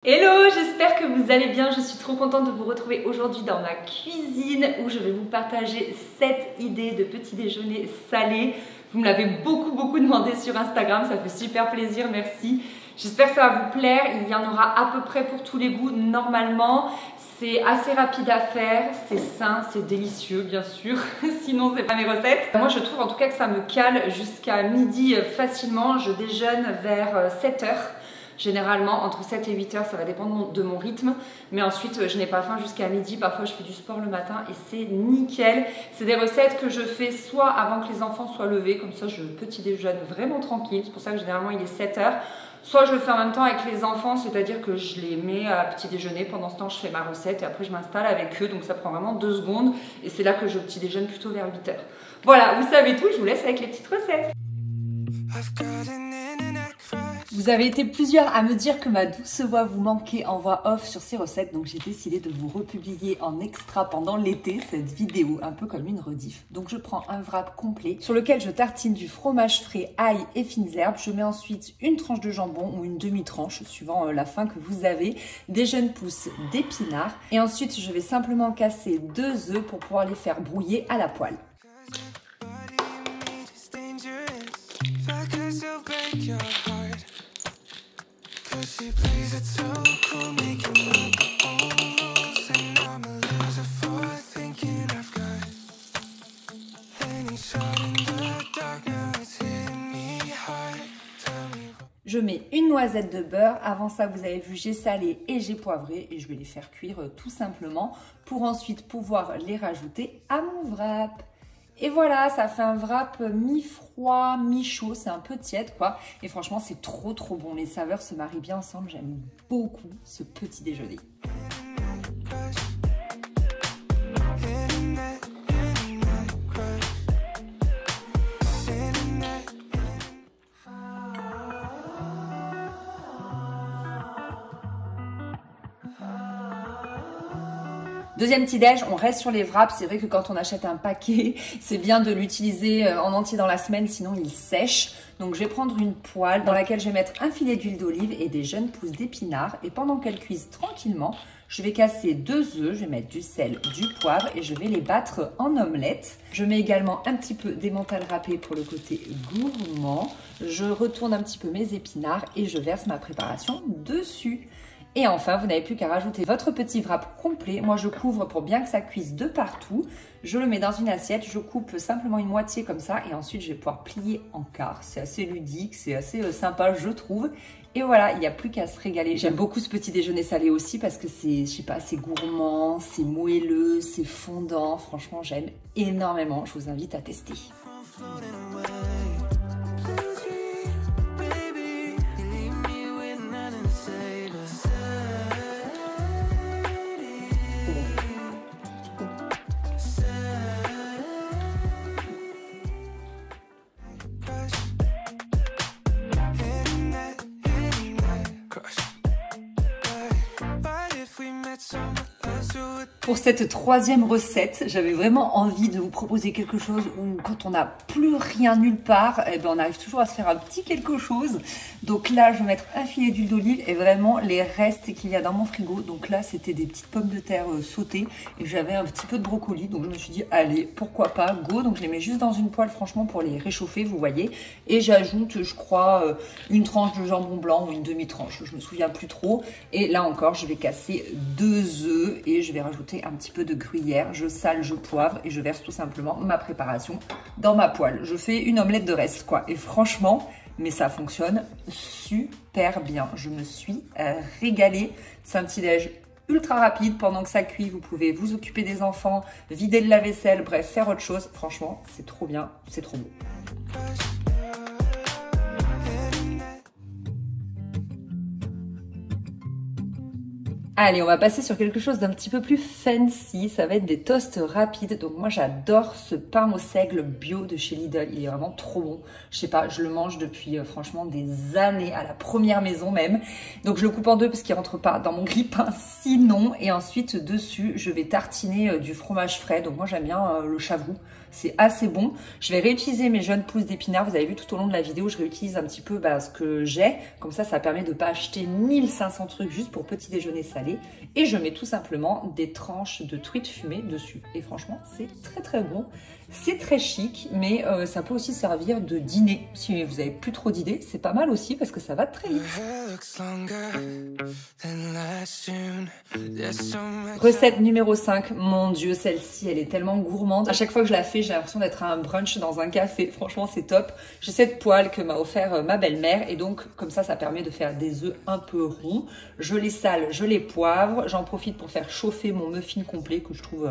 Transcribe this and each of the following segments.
Hello, j'espère que vous allez bien. Je suis trop contente de vous retrouver aujourd'hui dans ma cuisine où je vais vous partager 7 idées de petit déjeuner salé. Vous me l'avez beaucoup demandé sur Instagram, ça fait super plaisir, merci. J'espère que ça va vous plaire, il y en aura à peu près pour tous les goûts normalement. C'est assez rapide à faire, c'est sain, c'est délicieux bien sûr, sinon c'est pas mes recettes. Moi je trouve en tout cas que ça me cale jusqu'à midi facilement, je déjeune vers 7 h. Généralement, entre 7 et 8 heures, ça va dépendre de mon rythme. Mais ensuite, je n'ai pas faim jusqu'à midi. Parfois, je fais du sport le matin et c'est nickel. C'est des recettes que je fais soit avant que les enfants soient levés. Comme ça, je petit déjeune vraiment tranquille. C'est pour ça que généralement, il est 7 heures. Soit je le fais en même temps avec les enfants, c'est-à-dire que je les mets à petit déjeuner. Pendant ce temps, je fais ma recette et après, je m'installe avec eux. Donc, ça prend vraiment 2 secondes. Et c'est là que je petit déjeune plutôt vers 8 heures. Voilà, vous savez tout. Je vous laisse avec les petites recettes. Vous avez été plusieurs à me dire que ma douce voix vous manquait en voix off sur ces recettes, donc j'ai décidé de vous republier en extra pendant l'été cette vidéo, un peu comme une rediff. Donc je prends un wrap complet sur lequel je tartine du fromage frais, ail et fines herbes. Je mets ensuite une tranche de jambon ou une demi-tranche, suivant la faim que vous avez, des jeunes pousses d'épinards. Et ensuite je vais simplement casser 2 œufs pour pouvoir les faire brouiller à la poêle. Je mets une noisette de beurre. Avant ça, vous avez vu, j'ai salé et j'ai poivré et je vais les faire cuire tout simplement pour ensuite pouvoir les rajouter à mon wrap. Et voilà, ça fait un wrap mi-froid, mi-chaud, c'est un peu tiède quoi. Et franchement, c'est trop bon. Les saveurs se marient bien ensemble. J'aime beaucoup ce petit déjeuner. Deuxième petit déj, on reste sur les wraps. C'est vrai que quand on achète un paquet, c'est bien de l'utiliser en entier dans la semaine, sinon il sèche. Donc je vais prendre une poêle dans laquelle je vais mettre un filet d'huile d'olive et des jeunes pousses d'épinards. Et pendant qu'elles cuisent tranquillement, je vais casser 2 œufs, je vais mettre du sel, du poivre et je vais les battre en omelette. Je mets également un petit peu d'emmental râpé pour le côté gourmand. Je retourne un petit peu mes épinards et je verse ma préparation dessus. Et enfin, vous n'avez plus qu'à rajouter votre petit wrap complet. Moi, je couvre pour bien que ça cuise de partout. Je le mets dans une assiette, je coupe simplement une moitié comme ça et ensuite, je vais pouvoir plier en quart. C'est assez ludique, c'est assez sympa, je trouve. Et voilà, il n'y a plus qu'à se régaler. J'aime beaucoup ce petit déjeuner salé aussi parce que c'est, je sais pas, c'est gourmand, c'est moelleux, c'est fondant. Franchement, j'aime énormément. Je vous invite à tester. Pour cette troisième recette, j'avais vraiment envie de vous proposer quelque chose où quand on n'a plus rien nulle part, eh ben on arrive toujours à se faire un petit quelque chose. Donc là, je vais mettre un filet d'huile d'olive et vraiment les restes qu'il y a dans mon frigo. Donc là, c'était des petites pommes de terre sautées et j'avais un petit peu de brocoli. Donc je me suis dit, allez, pourquoi pas, go. Donc je les mets juste dans une poêle, franchement, pour les réchauffer, vous voyez. Et j'ajoute, je crois, une tranche de jambon blanc ou une demi-tranche. Je me souviens plus trop. Et là encore, je vais casser 2 œufs et je vais rajouter un petit peu de gruyère, je sale, je poivre et je verse tout simplement ma préparation dans ma poêle. Je fais une omelette de reste quoi et franchement, mais ça fonctionne super bien. Je me suis régalée. C'est un petit déj ultra rapide. Pendant que ça cuit, vous pouvez vous occuper des enfants, vider le lave-vaisselle, bref, faire autre chose. Franchement, c'est trop bien, c'est trop beau. Allez, on va passer sur quelque chose d'un petit peu plus fancy. Ça va être des toasts rapides. Donc moi, j'adore ce pain au seigle bio de chez Lidl. Il est vraiment trop bon. Je sais pas, je le mange depuis franchement des années, à la première maison même. Donc je le coupe en deux parce qu'il rentre pas dans mon grille-pain sinon. Et ensuite, dessus, je vais tartiner du fromage frais. Donc moi, j'aime bien le chavou. c'est assez bon. Je vais réutiliser mes jeunes pousses d'épinards. Vous avez vu tout au long de la vidéo, je réutilise un petit peu ce que j'ai. Comme ça permet de ne pas acheter 1500 trucs juste pour petit déjeuner salé. Et je mets tout simplement des tranches de truite fumée dessus. Et franchement, c'est très très bon. C'est très chic, mais ça peut aussi servir de dîner. Si vous n'avez plus trop d'idées, c'est pas mal aussi parce que ça va très vite. Recette numéro 5. Mon Dieu, celle-ci, elle est tellement gourmande. À chaque fois que je la fais, j'ai l'impression d'être à un brunch dans un café. Franchement, c'est top. J'ai cette poêle que m'a offert ma belle-mère. Et donc, comme ça permet de faire des œufs un peu ronds. Je les sale, je les poivre. J'en profite pour faire chauffer mon muffin complet que je trouve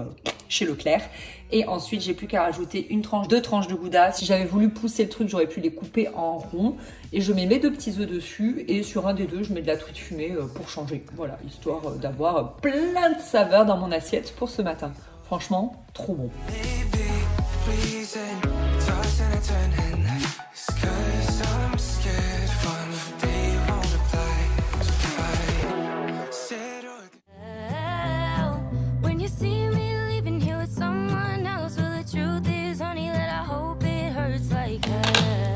chez Leclerc. Et ensuite, j'ai plus qu'à rajouter deux tranches de gouda. Si j'avais voulu pousser le truc, j'aurais pu les couper en rond. Et je mets mes 2 petits œufs dessus. Et sur un des deux, je mets de la truite fumée pour changer. Voilà, histoire d'avoir plein de saveurs dans mon assiette pour ce matin. Franchement, trop bon.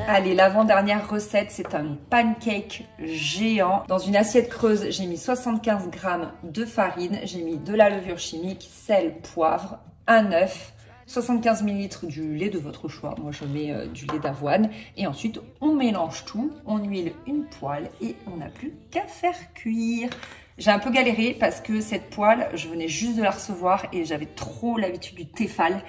Allez, l'avant-dernière recette, c'est un pancake géant. Dans une assiette creuse, j'ai mis 75 g de farine, j'ai mis de la levure chimique, sel, poivre, un œuf, 75 ml du lait de votre choix. Moi, je mets du lait d'avoine. Et ensuite, on mélange tout, on huile une poêle et on n'a plus qu'à faire cuire. J'ai un peu galéré parce que cette poêle, je venais juste de la recevoir et j'avais trop l'habitude du Tefal.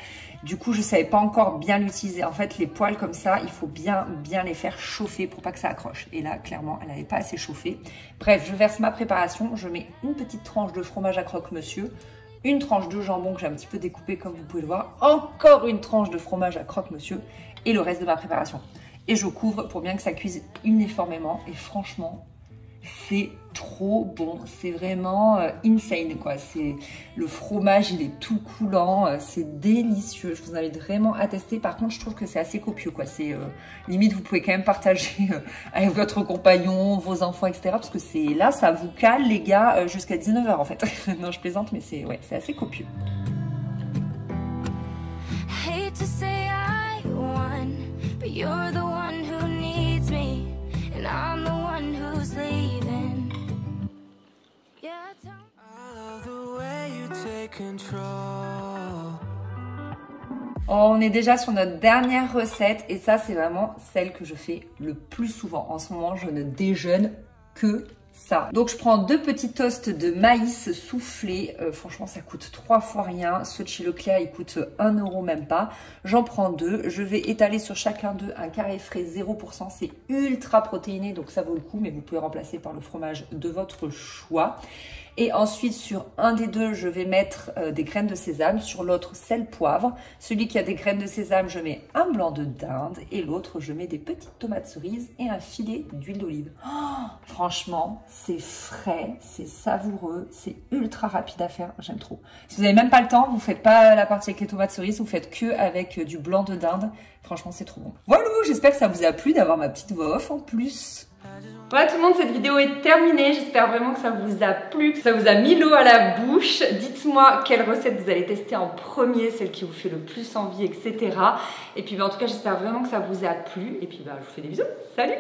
Du coup, je ne savais pas encore bien l'utiliser. En fait, les poêles comme ça, il faut bien les faire chauffer pour pas que ça accroche. Et là, clairement, elle n'avait pas assez chauffé. Bref, je verse ma préparation. Je mets une petite tranche de fromage à croque-monsieur, une tranche de jambon que j'ai un petit peu découpé comme vous pouvez le voir, encore une tranche de fromage à croque-monsieur et le reste de ma préparation. Et je couvre pour bien que ça cuise uniformément. Et franchement, c'est trop bon, c'est vraiment insane quoi. C'est le fromage, il est tout coulant, c'est délicieux. Je vous invite vraiment à tester. Par contre, je trouve que c'est assez copieux quoi. C'est limite vous pouvez quand même partager avec votre compagnon, vos enfants, etc. Parce que c'est là, ça vous cale les gars jusqu'à 19 h en fait. Non, je plaisante, mais c'est c'est assez copieux. On est déjà sur notre dernière recette et ça c'est vraiment celle que je fais le plus souvent. En ce moment je ne déjeune que ça. Donc je prends 2 petits toasts de maïs soufflé. Franchement ça coûte 3 fois rien. Ceux de chez Leclerc ils coûtent 1 € même pas. J'en prends 2. Je vais étaler sur chacun d'eux un carré frais 0%. C'est ultra protéiné donc ça vaut le coup mais vous pouvez remplacer par le fromage de votre choix. Et ensuite, sur un des deux, je vais mettre des graines de sésame. Sur l'autre, sel, poivre. Celui qui a des graines de sésame, je mets un blanc de dinde. Et l'autre, je mets des petites tomates cerises et un filet d'huile d'olive. Oh, franchement, c'est frais, c'est savoureux, c'est ultra rapide à faire. J'aime trop. Si vous n'avez même pas le temps, vous ne faites pas la partie avec les tomates cerises, vous faites que avec du blanc de dinde. Franchement, c'est trop bon. Voilà, j'espère que ça vous a plu d'avoir ma petite voix off en plus. Voilà tout le monde, cette vidéo est terminée. J'espère vraiment que ça vous a plu, que ça vous a mis l'eau à la bouche. Dites-moi quelle recette vous allez tester en premier, celle qui vous fait le plus envie, etc. Et puis en tout cas, j'espère vraiment que ça vous a plu. Et puis je vous fais des bisous. Salut!